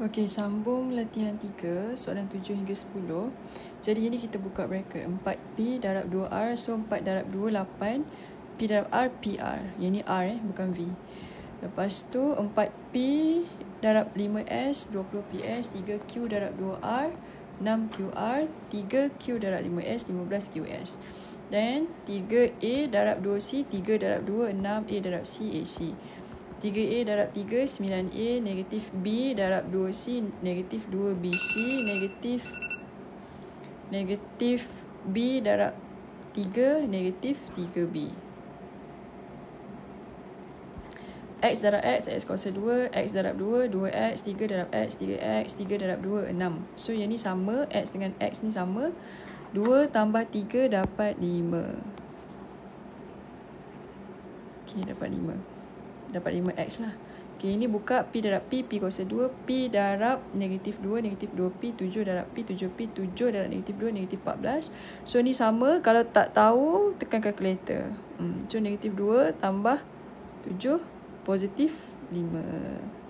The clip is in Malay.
Okey, sambung latihan 3, soalan 7 hingga 10. Jadi ini kita buka bracket 4P darab 2R. So 4 darab 2, 8. P darab R, PR. Yang ni R bukan V. Lepas tu 4P darab 5S, 20PS. 3Q darab 2R, 6QR. 3Q darab 5S, 15QS. Dan 3A darab 2C, 3 darab 2, 6A darab C, AC. 3A darab 3, 9A, negatif B darab 2C, negatif 2BC, negatif B darab 3, negatif 3B. X darab X, X kuasa 2, X darab 2, 2X, 3 darab X, 3X, 3 darab 2, 6. So yang ni sama, X dengan X ni sama. 2 tambah 3 dapat 5. Okay, dapat 5. Dapat 5X lah. Okay, ini buka P darab P, P kuasa 2, P darab negatif 2, negatif 2P, 7 darab P, 7P, 7 darab negatif 2, negatif 14. So, ni sama. Kalau tak tahu, tekan kalkulator. So, negatif 2 tambah 7, positif 5.